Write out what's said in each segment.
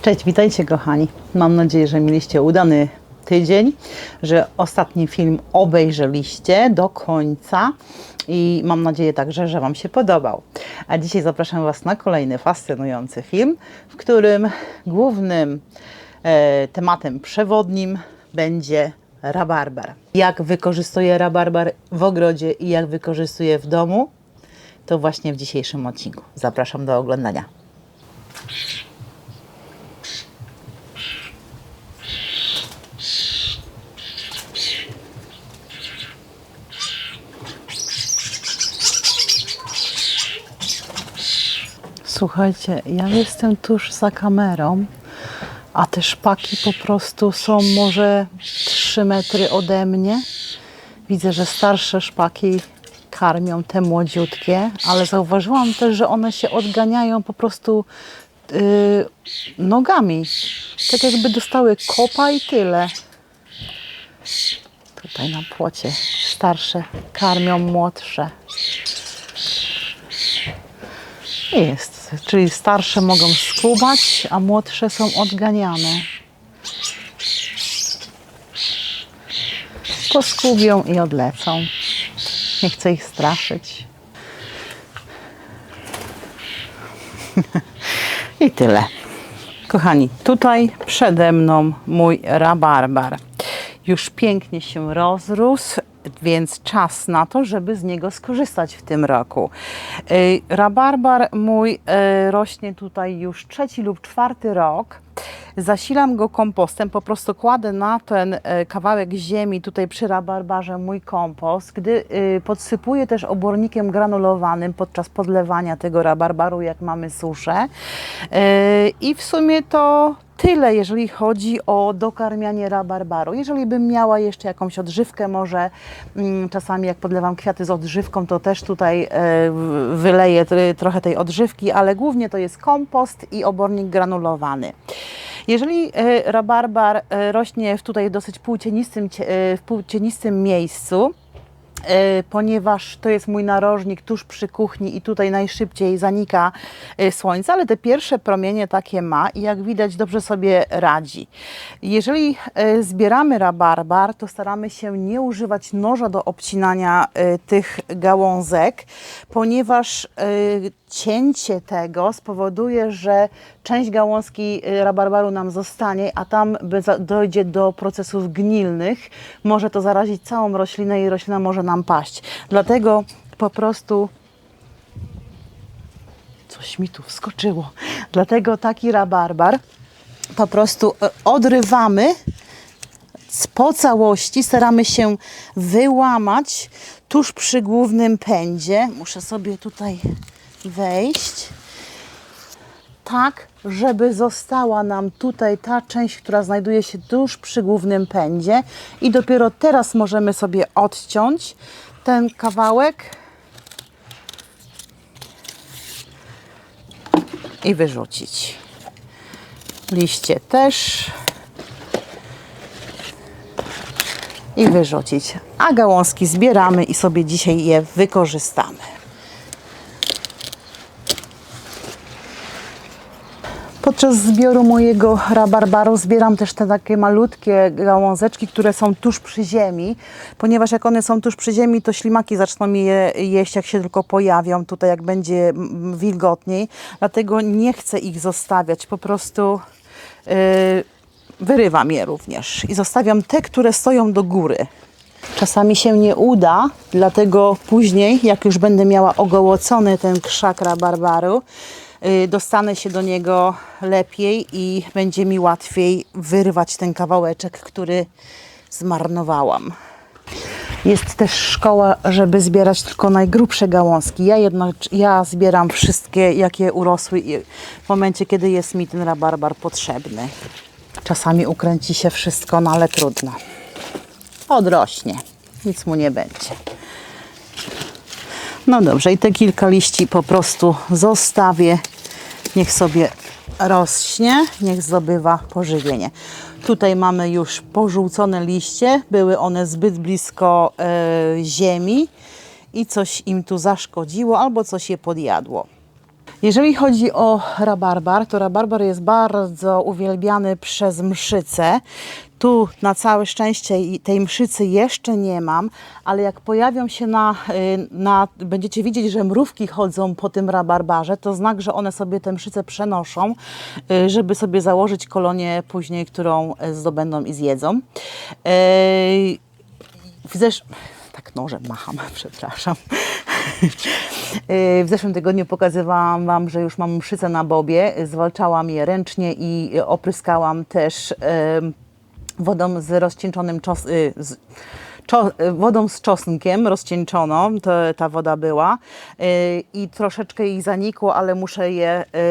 Cześć, witajcie kochani. Mam nadzieję, że mieliście udany tydzień, że ostatni film obejrzeliście do końca i mam nadzieję także, że Wam się podobał. A dzisiaj zapraszam Was na kolejny fascynujący film, w którym głównym tematem przewodnim będzie rabarbar. Jak wykorzystuję rabarbar w ogrodzie i jak wykorzystuję w domu, to właśnie w dzisiejszym odcinku. Zapraszam do oglądania. Słuchajcie, ja jestem tuż za kamerą, a te szpaki po prostu są może 3 metry ode mnie. Widzę, że starsze szpaki karmią te młodziutkie, ale zauważyłam też, że one się odganiają po prostu nogami. Tak jakby dostały kopa i tyle. Tutaj na płocie starsze karmią młodsze. Jest, czyli starsze mogą skubać, a młodsze są odganiane. Poskubią i odlecą. Nie chcę ich straszyć. I tyle. Kochani, tutaj przede mną mój rabarbar. Już pięknie się rozrósł, więc czas na to, żeby z niego skorzystać w tym roku. Rabarbar mój rośnie tutaj już 3. lub 4. rok. Zasilam go kompostem, po prostu kładę na ten kawałek ziemi tutaj przy rabarbarze mój kompost, gdy podsypuję też obornikiem granulowanym podczas podlewania tego rabarbaru, jak mamy suszę. I w sumie to tyle, jeżeli chodzi o dokarmianie rabarbaru. Jeżeli bym miała jeszcze jakąś odżywkę, może czasami jak podlewam kwiaty z odżywką, to też tutaj wyleję trochę tej odżywki, ale głównie to jest kompost i obornik granulowany. Jeżeli rabarbar rośnie tutaj w dosyć półcienistym miejscu, ponieważ to jest mój narożnik tuż przy kuchni i tutaj najszybciej zanika słońce, ale te pierwsze promienie takie ma i jak widać dobrze sobie radzi. Jeżeli zbieramy rabarbar, to staramy się nie używać noża do obcinania tych gałązek, ponieważ cięcie tego spowoduje, że część gałązki rabarbaru nam zostanie, a tam dojdzie do procesów gnilnych. Może to zarazić całą roślinę i roślina może nam paść. Dlatego po prostu coś mi tu wskoczyło. Dlatego taki rabarbar po prostu odrywamy po całości, staramy się wyłamać tuż przy głównym pędzie. Muszę sobie tutaj wejść, tak, żeby została nam tutaj ta część, która znajduje się tuż przy głównym pędzie i dopiero teraz możemy sobie odciąć ten kawałek i wyrzucić. Liście też i wyrzucić, a gałązki zbieramy i sobie dzisiaj je wykorzystamy. Podczas zbioru mojego rabarbaru zbieram też te takie malutkie gałązeczki, które są tuż przy ziemi, ponieważ jak one są tuż przy ziemi, to ślimaki zaczną je jeść, jak się tylko pojawią, tutaj jak będzie wilgotniej. Dlatego nie chcę ich zostawiać, po prostu wyrywam je również i zostawiam te, które stoją do góry. Czasami się nie uda, dlatego później, jak już będę miała ogołocony ten krzak rabarbaru, dostanę się do niego lepiej i będzie mi łatwiej wyrwać ten kawałeczek, który zmarnowałam. Jest też szkoła, żeby zbierać tylko najgrubsze gałązki. Ja zbieram wszystkie, jakie urosły w momencie, kiedy jest mi ten rabarbar potrzebny. Czasami ukręci się wszystko, no ale trudno. Odrośnie, nic mu nie będzie. No dobrze, i te kilka liści po prostu zostawię. Niech sobie rośnie, niech zdobywa pożywienie. Tutaj mamy już pożółcone liście. Były one zbyt blisko ziemi i coś im tu zaszkodziło albo coś je podjadło. Jeżeli chodzi o rabarbar, to rabarbar jest bardzo uwielbiany przez mszyce. Tu na całe szczęście tej mszycy jeszcze nie mam, ale jak pojawią się będziecie widzieć, że mrówki chodzą po tym rabarbarze, to znak, że one sobie te mszyce przenoszą, żeby sobie założyć kolonię później, którą zdobędą i zjedzą. Tak nożem macham, przepraszam. W zeszłym tygodniu pokazywałam Wam, że już mam mszycę na bobie. Zwalczałam je ręcznie i opryskałam też wodą z rozcieńczonym wodą z czosnkiem rozcieńczoną, ta woda była i troszeczkę ich zanikło, ale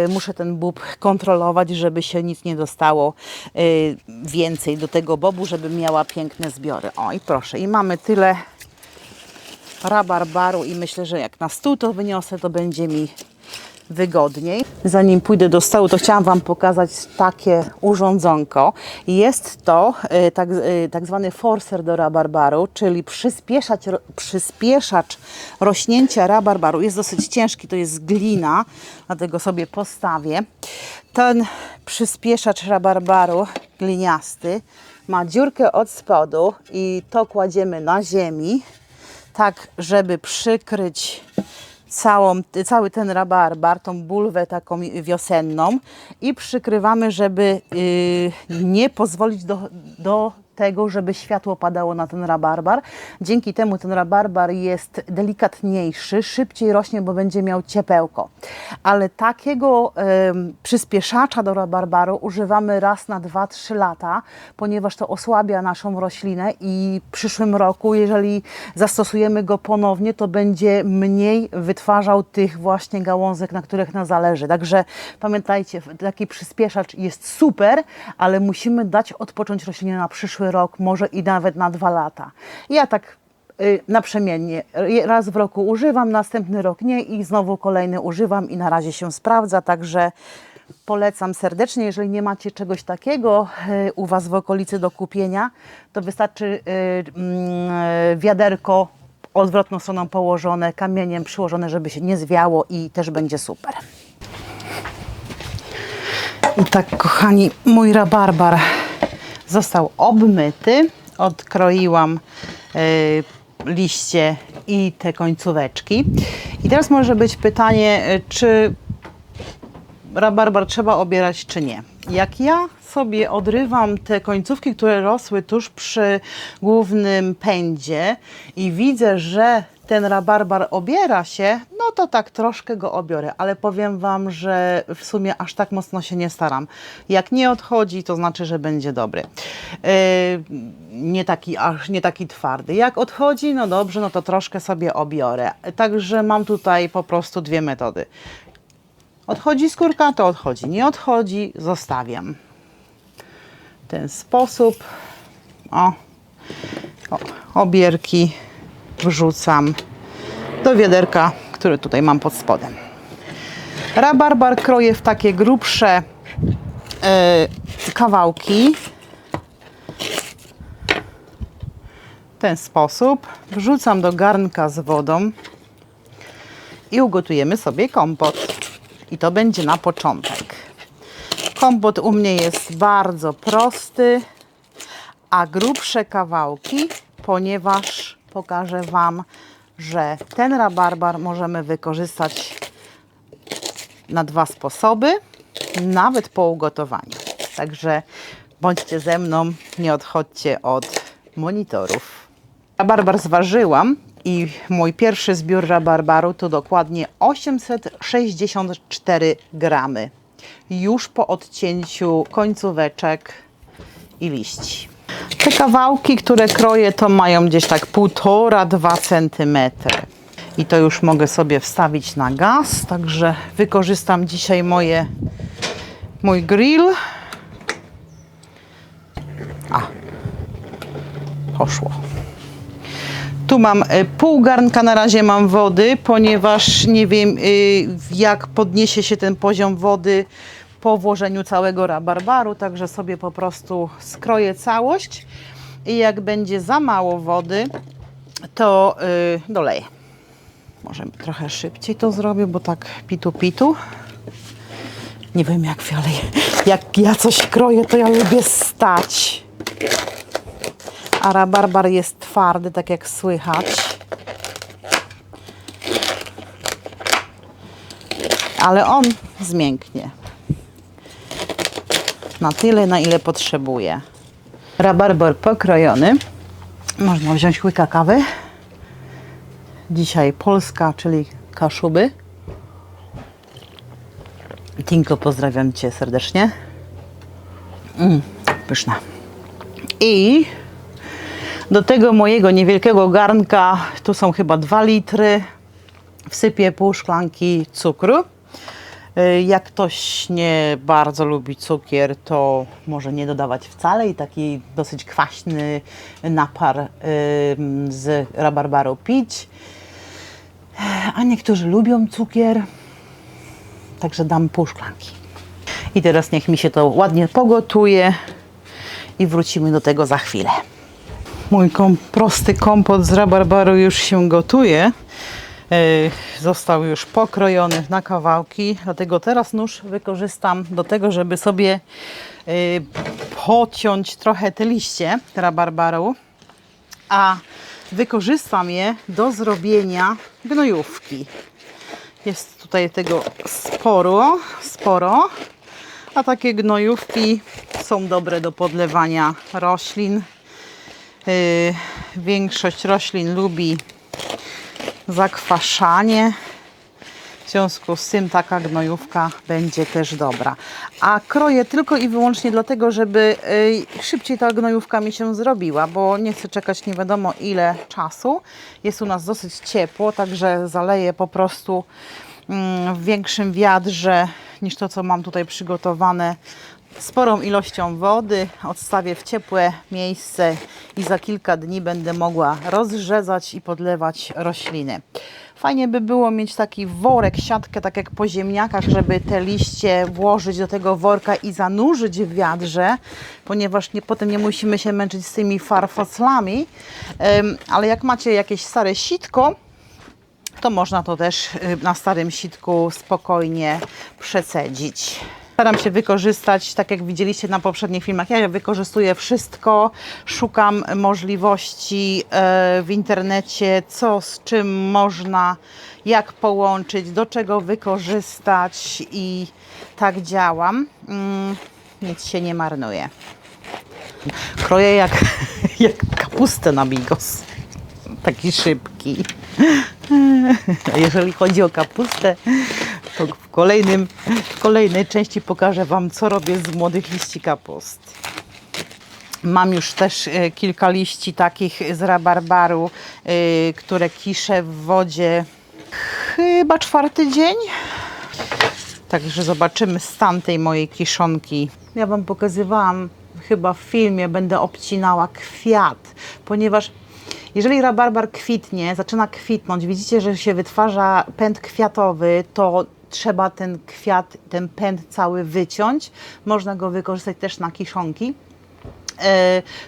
muszę ten bób kontrolować, żeby się nic nie dostało więcej do tego bobu, żeby miała piękne zbiory. O i proszę, i mamy tyle rabarbaru i myślę, że jak na stół to wyniosę, to będzie mi wygodniej. Zanim pójdę do stołu, to chciałam Wam pokazać takie urządzonko. Jest to tak zwany forcer do rabarbaru, czyli przyspieszacz rośnięcia rabarbaru. Jest dosyć ciężki, to jest glina, dlatego sobie postawię. Ten przyspieszacz rabarbaru gliniasty ma dziurkę od spodu i to kładziemy na ziemi, tak żeby przykryć cały ten rabarbar, tą bulwę taką wiosenną i przykrywamy, żeby nie pozwolić do tego, żeby światło padało na ten rabarbar. Dzięki temu ten rabarbar jest delikatniejszy, szybciej rośnie, bo będzie miał ciepełko. Ale takiego przyspieszacza do rabarbaru używamy raz na 2-3 lata, ponieważ to osłabia naszą roślinę i w przyszłym roku, jeżeli zastosujemy go ponownie, to będzie mniej wytwarzał tych właśnie gałązek, na których nam zależy. Także pamiętajcie, taki przyspieszacz jest super, ale musimy dać odpocząć roślinie na przyszły rok, może i nawet na 2 lata. Ja tak naprzemiennie raz w roku używam, następny rok nie i znowu kolejny używam i na razie się sprawdza, także polecam serdecznie. Jeżeli nie macie czegoś takiego u Was w okolicy do kupienia, to wystarczy wiaderko odwrotną stroną położone, kamieniem przyłożone, żeby się nie zwiało i też będzie super. I tak, kochani, mój rabarbar został obmyty. Odkroiłam liście i te końcóweczki. I teraz może być pytanie, czy rabarbar trzeba obierać, czy nie. Jak ja sobie odrywam te końcówki, które rosły tuż przy głównym pędzie i widzę, że ten rabarbar obiera się, no to tak troszkę go obiorę, ale powiem Wam, że w sumie aż tak mocno się nie staram. Jak nie odchodzi, to znaczy, że będzie dobry. Nie taki twardy. Jak odchodzi, no dobrze, no to troszkę sobie obiorę. Także mam tutaj po prostu 2 metody. Odchodzi skórka, to odchodzi. Nie odchodzi, zostawiam. W ten sposób obierki wrzucam do wiaderka, które tutaj mam pod spodem. Rabarbar kroję w takie grubsze kawałki. W ten sposób wrzucam do garnka z wodą i ugotujemy sobie kompot. I to będzie na początek. Kompot u mnie jest bardzo prosty, a grubsze kawałki, ponieważ pokażę Wam, że ten rabarbar możemy wykorzystać na 2 sposoby, nawet po ugotowaniu. Także bądźcie ze mną, nie odchodźcie od monitorów. Rabarbar zważyłam i mój pierwszy zbiór rabarbaru to dokładnie 864 gramy. Już po odcięciu końcóweczek i liści. Te kawałki, które kroję, to mają gdzieś tak 1,5–2 cm. I to już mogę sobie wstawić na gaz, także wykorzystam dzisiaj mój grill. Poszło. Tu mam pół garnka, na razie mam wody, ponieważ nie wiem, jak podniesie się ten poziom wody po włożeniu całego rabarbaru, także sobie po prostu skroję całość i jak będzie za mało wody, to doleję. Może trochę szybciej to zrobię, bo tak pitu. Nie wiem jak dalej. Jak ja coś kroję, to ja lubię stać. A rabarbar jest twardy, tak jak słychać. Ale on zmięknie. Na tyle, na ile potrzebuję. Rabarbar pokrojony. Można wziąć łyka kawy. Dzisiaj Polska, czyli Kaszuby. Tinko, pozdrawiam Cię serdecznie. Pyszna. I do tego mojego niewielkiego garnka, tu są chyba 2 litry, wsypię pół szklanki cukru. Jak ktoś nie bardzo lubi cukier, to może nie dodawać wcale i taki dosyć kwaśny napar z rabarbaru pić. A niektórzy lubią cukier, także dam pół szklanki. I teraz niech mi się to ładnie pogotuje i wrócimy do tego za chwilę. Mój prosty kompot z rabarbaru już się gotuje. Został już pokrojony na kawałki, dlatego teraz nóż wykorzystam do tego, żeby sobie pociąć trochę te liście rabarbaru, a wykorzystam je do zrobienia gnojówki. Jest tutaj tego sporo, a takie gnojówki są dobre do podlewania roślin. Większość roślin lubi zakwaszanie. W związku z tym taka gnojówka będzie też dobra. A kroję tylko i wyłącznie dlatego, żeby szybciej ta gnojówka mi się zrobiła, bo nie chcę czekać nie wiadomo ile czasu. Jest u nas dosyć ciepło, także zaleję po prostu w większym wiadrze niż to, co mam tutaj przygotowane, sporą ilością wody. Odstawię w ciepłe miejsce i za kilka dni będę mogła rozrzedzać i podlewać rośliny. Fajnie by było mieć taki worek, siatkę, tak jak po ziemniakach, żeby te liście włożyć do tego worka i zanurzyć w wiadrze, ponieważ potem nie musimy się męczyć z tymi farfoclami. Ale jak macie jakieś stare sitko, to można to też na starym sitku spokojnie przecedzić. Staram się wykorzystać, tak jak widzieliście na poprzednich filmach, ja wykorzystuję wszystko, szukam możliwości w internecie, co z czym można, jak połączyć, do czego wykorzystać i tak działam. Nic się nie marnuje. Kroję jak kapustę na bigos. Taki szybki. Jeżeli chodzi o kapustę, to w kolejnej części pokażę Wam, co robię z młodych liści kapust. Mam już też kilka liści takich z rabarbaru, które kiszę w wodzie chyba 4. dzień. Także zobaczymy stan tej mojej kiszonki. Ja Wam pokazywałam chyba w filmie, będę obcinała kwiat, ponieważ jeżeli rabarbar kwitnie, zaczyna kwitnąć, widzicie, że się wytwarza pęd kwiatowy, to trzeba ten kwiat, ten pęd cały wyciąć. Można go wykorzystać też na kiszonki,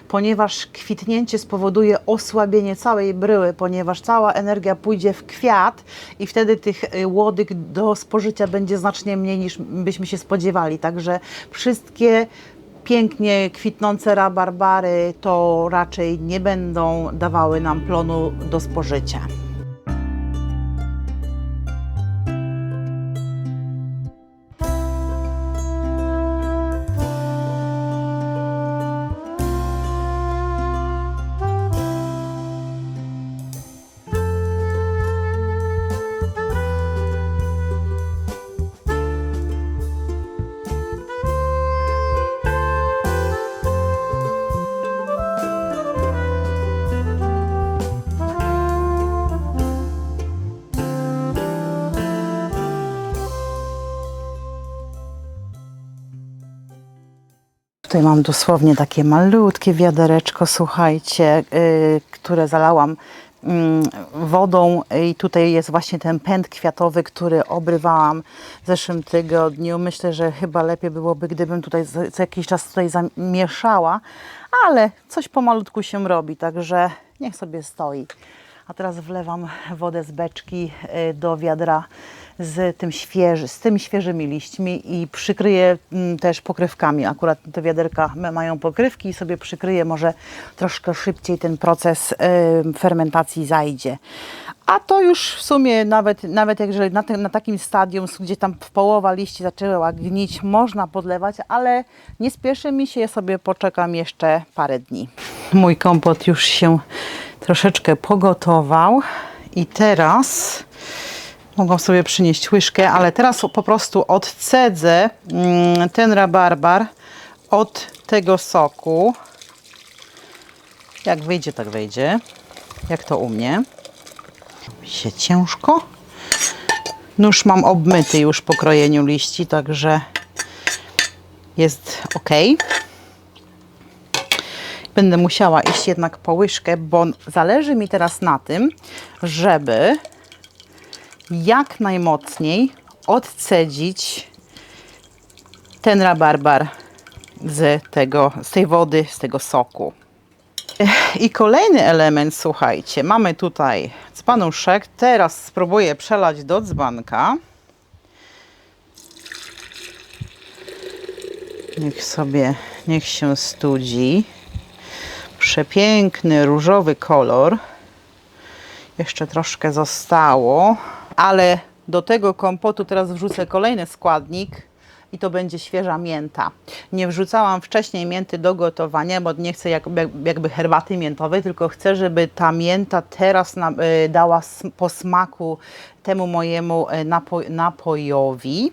ponieważ kwitnięcie spowoduje osłabienie całej bryły, ponieważ cała energia pójdzie w kwiat i wtedy tych łodyg do spożycia będzie znacznie mniej niż byśmy się spodziewali. Także wszystkie pięknie kwitnące rabarbary to raczej nie będą dawały nam plonu do spożycia. Tutaj mam dosłownie takie malutkie wiadereczko, słuchajcie, które zalałam wodą i tutaj jest właśnie ten pęd kwiatowy, który obrywałam w zeszłym tygodniu. Myślę, że chyba lepiej byłoby, gdybym tutaj co jakiś czas tutaj zamieszała, ale coś pomalutku się robi, także niech sobie stoi. A teraz wlewam wodę z beczki do wiadra z tymi świeżymi liśćmi i przykryję też pokrywkami. Akurat te wiaderka mają pokrywki i sobie przykryję, może troszkę szybciej ten proces fermentacji zajdzie. A to już w sumie nawet jeżeli na takim stadium, gdzie tam połowa liści zaczęła gnić, można podlewać, ale nie spieszy mi się, ja sobie poczekam jeszcze parę dni. Mój kompot już się troszeczkę pogotował i teraz mogą sobie przynieść łyżkę, ale teraz po prostu odcedzę ten rabarbar od tego soku. Jak wyjdzie, tak wyjdzie. Jak to u mnie. Się ciężko. Nóż mam obmyty już po krojeniu liści, także jest ok. Będę musiała iść jednak po łyżkę, bo zależy mi teraz na tym, żeby jak najmocniej odcedzić ten rabarbar z tej wody, z tego soku. I kolejny element, słuchajcie, mamy tutaj dzbanuszek. Teraz spróbuję przelać do dzbanka. Niech się studzi. Przepiękny różowy kolor. Jeszcze troszkę zostało, ale do tego kompotu teraz wrzucę kolejny składnik i to będzie świeża mięta. Nie wrzucałam wcześniej mięty do gotowania, bo nie chcę jakby herbaty miętowej, tylko chcę, żeby ta mięta teraz dała po smaku temu mojemu napojowi.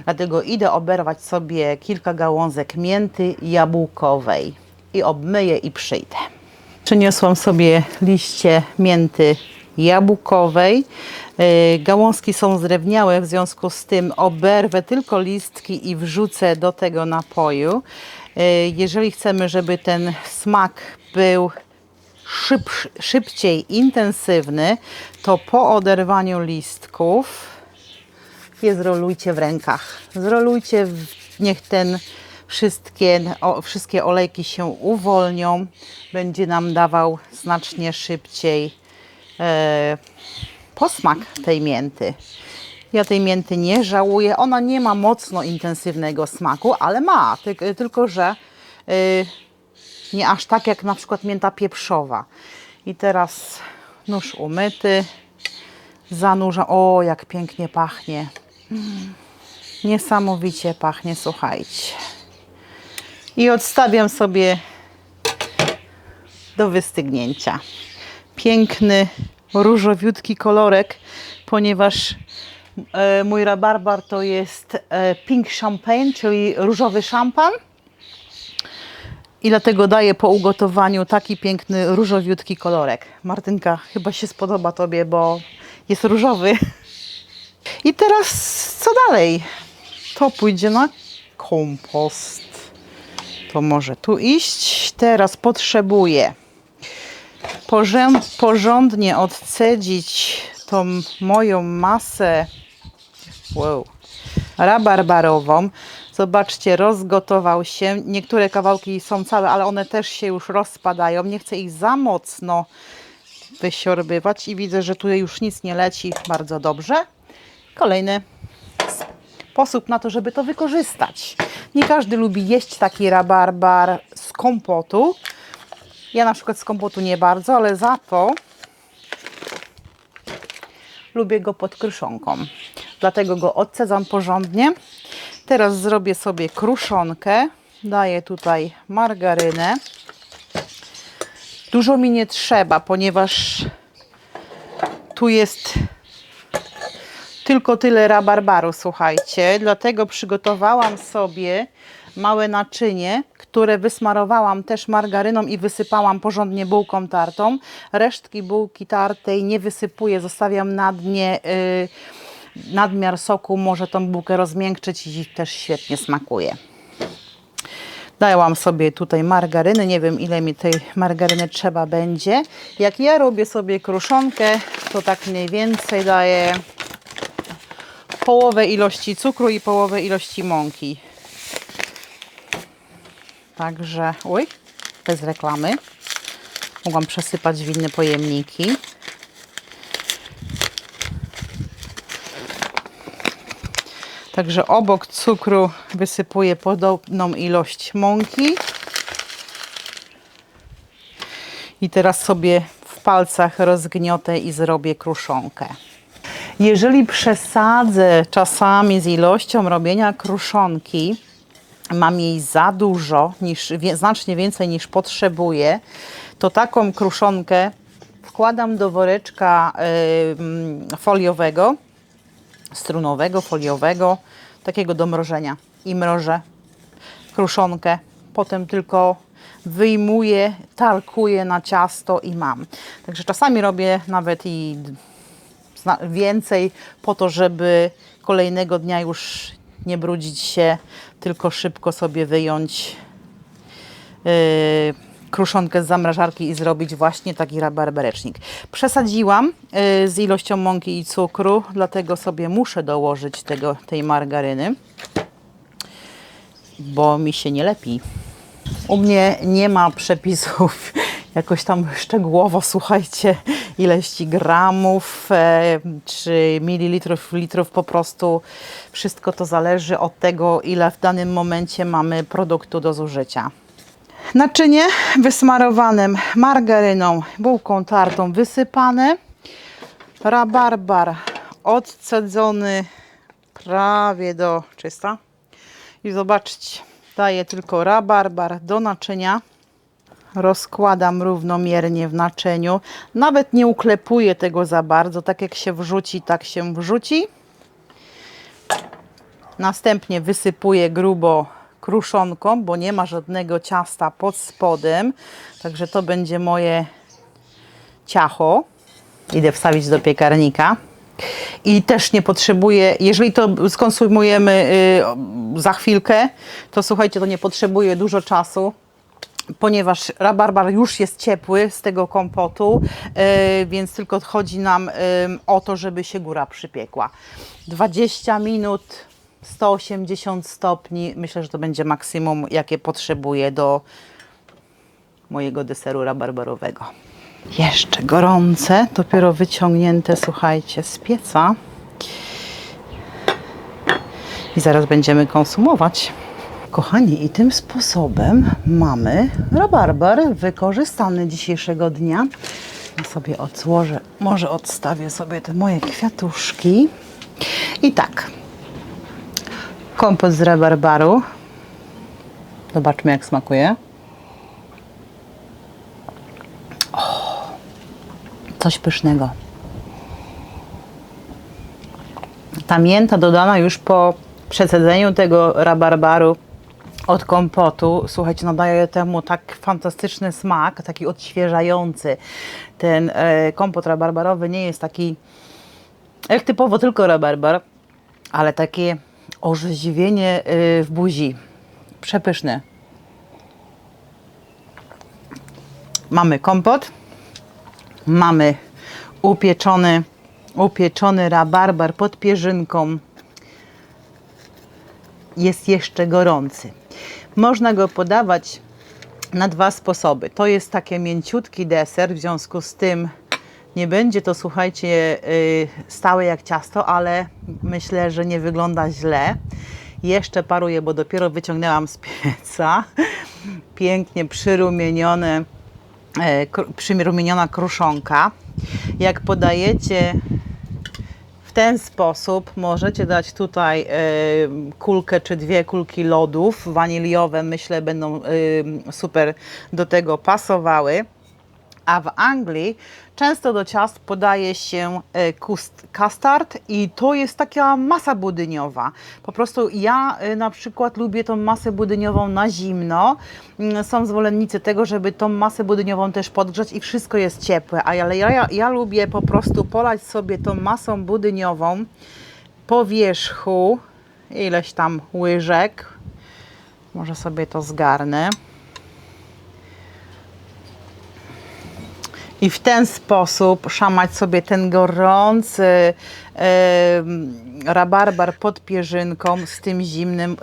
Dlatego idę oberwać sobie kilka gałązek mięty jabłkowej i obmyję i przyjdę. Przyniosłam sobie liście mięty jabłkowej. Gałązki są zdrewniałe, w związku z tym oberwę tylko listki i wrzucę do tego napoju. Jeżeli chcemy, żeby ten smak był szybciej intensywny, to po oderwaniu listków je zrolujcie w rękach. Zrolujcie, niech wszystkie olejki się uwolnią. Będzie nam dawał znacznie szybciej posmak tej mięty. Ja tej mięty nie żałuję. Ona nie ma mocno intensywnego smaku, ale ma. Tylko że nie aż tak jak na przykład mięta pieprzowa. I teraz nóż umyty. Zanurzam. O, jak pięknie pachnie. Niesamowicie pachnie, słuchajcie. I odstawiam sobie do wystygnięcia. Piękny, różowiutki kolorek, ponieważ mój rabarbar to jest pink champagne, czyli różowy szampan. I dlatego daję po ugotowaniu taki piękny, różowiutki kolorek. Martynka, chyba się spodoba Tobie, bo jest różowy. I teraz co dalej? To pójdzie na kompost. To może tu iść. Teraz potrzebuję porządnie odcedzić tą moją masę rabarbarową. Zobaczcie, rozgotował się. Niektóre kawałki są całe, ale one też się już rozpadają. Nie chcę ich za mocno wysiorbywać i widzę, że tu już nic nie leci. Bardzo dobrze. Kolejny sposób na to, żeby to wykorzystać. Nie każdy lubi jeść taki rabarbar z kompotu. Ja na przykład z kompotu nie bardzo, ale za to lubię go pod kruszonką. Dlatego go odcedzam porządnie. Teraz zrobię sobie kruszonkę. Daję tutaj margarynę. Dużo mi nie trzeba, ponieważ tu jest tylko tyle rabarbaru, słuchajcie. Dlatego przygotowałam sobie małe naczynie, które wysmarowałam też margaryną i wysypałam porządnie bułką tartą. Resztki bułki tartej nie wysypuję, zostawiam na dnie. Nadmiar soku może tą bułkę rozmiękczyć i też świetnie smakuje. Dałam sobie tutaj margaryny, nie wiem ile mi tej margaryny trzeba będzie. Jak ja robię sobie kruszonkę, to tak mniej więcej daję połowę ilości cukru i połowę ilości mąki. Także, bez reklamy. Mogłam przesypać w inne pojemniki. Także obok cukru wysypuję podobną ilość mąki. I teraz sobie w palcach rozgniotę i zrobię kruszonkę. Jeżeli przesadzę czasami z ilością robienia kruszonki, mam jej za dużo, znacznie więcej niż potrzebuję, to taką kruszonkę wkładam do woreczka foliowego, strunowego, foliowego, takiego do mrożenia i mrożę kruszonkę. Potem tylko wyjmuję, tarkuję na ciasto i mam. Także czasami robię nawet i więcej po to, żeby kolejnego dnia już nie brudzić się, tylko szybko sobie wyjąć kruszonkę z zamrażarki i zrobić właśnie taki rabarberecznik. Przesadziłam z ilością mąki i cukru, dlatego sobie muszę dołożyć tej margaryny, bo mi się nie lepi. U mnie nie ma przepisów jakoś tam szczegółowo, słuchajcie, ilości gramów czy mililitrów, litrów, po prostu wszystko to zależy od tego, ile w danym momencie mamy produktu do zużycia. Naczynie wysmarowanym margaryną, bułką tartą wysypane, rabarbar odcedzony prawie do czysta i zobaczcie, daję tylko rabarbar do naczynia. Rozkładam równomiernie w naczyniu. Nawet nie uklepuję tego za bardzo. Tak jak się wrzuci, tak się wrzuci. Następnie wysypuję grubo kruszonką, bo nie ma żadnego ciasta pod spodem. Także to będzie moje ciacho. Idę wstawić do piekarnika. I też nie potrzebuję, jeżeli to skonsumujemy za chwilkę, to słuchajcie, to nie potrzebuje dużo czasu, ponieważ rabarbar już jest ciepły z tego kompotu, więc tylko chodzi nam o to, żeby się góra przypiekła. 20 minut, 180 stopni, myślę, że to będzie maksimum, jakie potrzebuję do mojego deseru rabarbarowego. Jeszcze gorące, dopiero wyciągnięte, słuchajcie, z pieca. I zaraz będziemy konsumować. Kochani, i tym sposobem mamy rabarbar wykorzystany dzisiejszego dnia. Ja sobie odłożę, może odstawię sobie te moje kwiatuszki. I tak, kompot z rabarbaru. Zobaczmy, jak smakuje. Coś pysznego. Ta mięta dodana już po przecedzeniu tego rabarbaru od kompotu, słuchajcie, nadaje temu tak fantastyczny smak, taki odświeżający. Ten kompot rabarbarowy nie jest taki jak typowo tylko rabarbar, ale takie orzeźwienie w buzi. Przepyszny. Mamy kompot. Mamy upieczony rabarbar pod pierzynką. Jest jeszcze gorący. Można go podawać na dwa sposoby. To jest taki mięciutki deser, w związku z tym nie będzie to, słuchajcie, stałe jak ciasto, ale myślę, że nie wygląda źle. Jeszcze paruje, bo dopiero wyciągnęłam z pieca. Pięknie przyrumieniona kruszonka. Jak podajecie w ten sposób, możecie dać tutaj kulkę czy dwie kulki lodów waniliowe. Myślę, będą super do tego pasowały. A w Anglii często do ciast podaje się custard i to jest taka masa budyniowa. Po prostu ja na przykład lubię tą masę budyniową na zimno. Są zwolennicy tego, żeby tą masę budyniową też podgrzać i wszystko jest ciepłe. Ale ja lubię po prostu polać sobie tą masą budyniową po wierzchu ileś tam łyżek. Może sobie to zgarnę. I w ten sposób szamać sobie ten gorący rabarbar pod pierzynką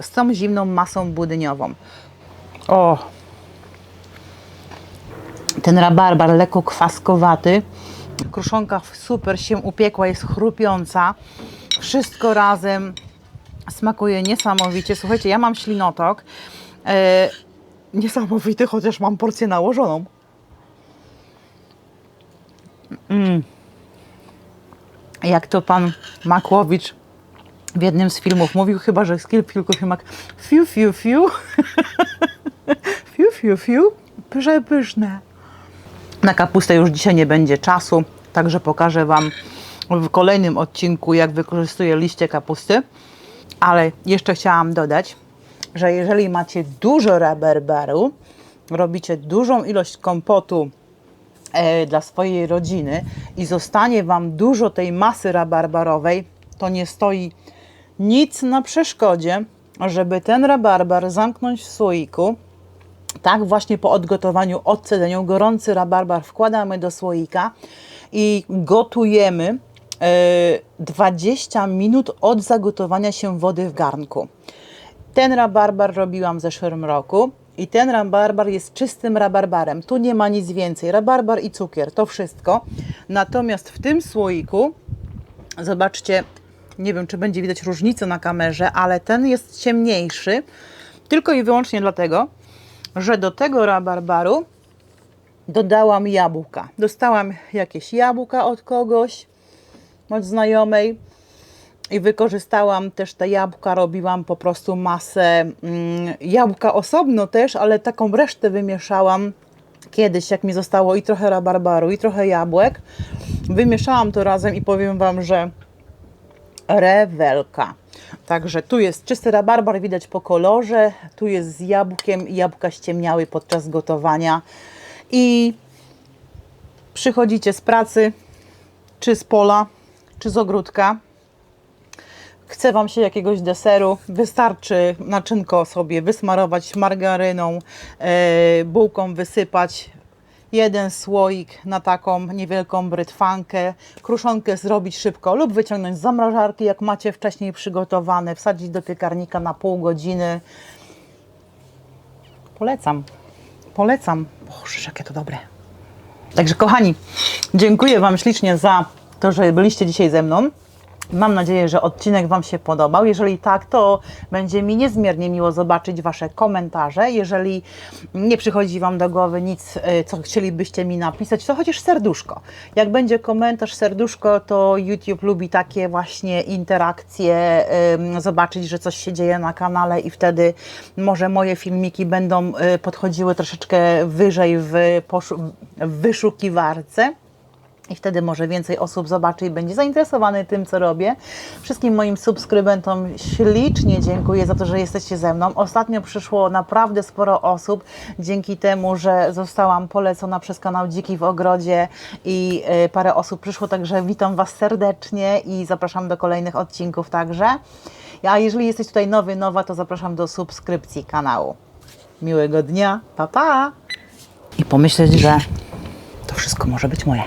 z tą zimną masą budyniową. O! Ten rabarbar lekko kwaskowaty. Kruszonka super się upiekła, jest chrupiąca. Wszystko razem Smakuje niesamowicie. Słuchajcie, ja mam ślinotok. Niesamowity, chociaż mam porcję nałożoną. Jak to pan Makłowicz w jednym z filmów mówił, chyba że z kilku filmach, fiu, fiu, fiu, fiu, fiu, fiu, przepyszne. Na kapustę już dzisiaj nie będzie czasu, także pokażę Wam w kolejnym odcinku, jak wykorzystuję liście kapusty. Ale jeszcze chciałam dodać, że jeżeli macie dużo rabarbaru, robicie dużą ilość kompotu dla swojej rodziny i zostanie Wam dużo tej masy rabarbarowej, to nie stoi nic na przeszkodzie, żeby ten rabarbar zamknąć w słoiku. Tak właśnie po odgotowaniu, odcedzeniu, gorący rabarbar wkładamy do słoika i gotujemy 20 minut od zagotowania się wody w garnku. Ten rabarbar robiłam w zeszłym roku i ten rabarbar jest czystym rabarbarem. Tu nie ma nic więcej. Rabarbar i cukier, to wszystko. Natomiast w tym słoiku, zobaczcie, nie wiem, czy będzie widać różnicę na kamerze, ale ten jest ciemniejszy, tylko i wyłącznie dlatego, że do tego rabarbaru dodałam jabłka. Dostałam jakieś jabłka od kogoś, od znajomej i wykorzystałam też te jabłka, robiłam po prostu masę jabłka osobno też, ale taką resztę wymieszałam kiedyś, jak mi zostało i trochę rabarbaru, i trochę jabłek. Wymieszałam to razem i powiem Wam, że rewelka. Także tu jest czysty rabarbar, widać po kolorze, tu jest z jabłkiem i jabłka ściemniały podczas gotowania. I przychodzicie z pracy, czy z pola, czy z ogródka, chce Wam się jakiegoś deseru, wystarczy naczynko sobie wysmarować margaryną, bułką wysypać, jeden słoik na taką niewielką brytwankę, kruszonkę zrobić szybko lub wyciągnąć z zamrażarki, jak macie wcześniej przygotowane, wsadzić do piekarnika na pół godziny. Polecam, polecam. Boże, jakie to dobre. Także kochani, dziękuję Wam ślicznie za to, że byliście dzisiaj ze mną. Mam nadzieję, że odcinek Wam się podobał. Jeżeli tak, to będzie mi niezmiernie miło zobaczyć Wasze komentarze. Jeżeli nie przychodzi Wam do głowy nic, co chcielibyście mi napisać, to chociaż serduszko. Jak będzie komentarz, serduszko, to YouTube lubi takie właśnie interakcje, zobaczyć, że coś się dzieje na kanale i wtedy może moje filmiki będą podchodziły troszeczkę wyżej w wyszukiwarce. I wtedy może więcej osób zobaczy i będzie zainteresowany tym, co robię. Wszystkim moim subskrybentom ślicznie dziękuję za to, że jesteście ze mną. Ostatnio przyszło naprawdę sporo osób dzięki temu, że zostałam polecona przez kanał Dziki w Ogrodzie i parę osób przyszło, także witam Was serdecznie i zapraszam do kolejnych odcinków także. A jeżeli jesteś tutaj nowy, nowa, to zapraszam do subskrypcji kanału. Miłego dnia, pa pa! I pomyśleć, że to wszystko może być moje.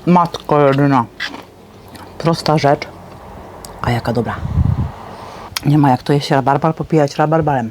Matko jedyna. Prosta rzecz, a jaka dobra. Nie ma jak to jeść rabarbar, popijać rabarbarem.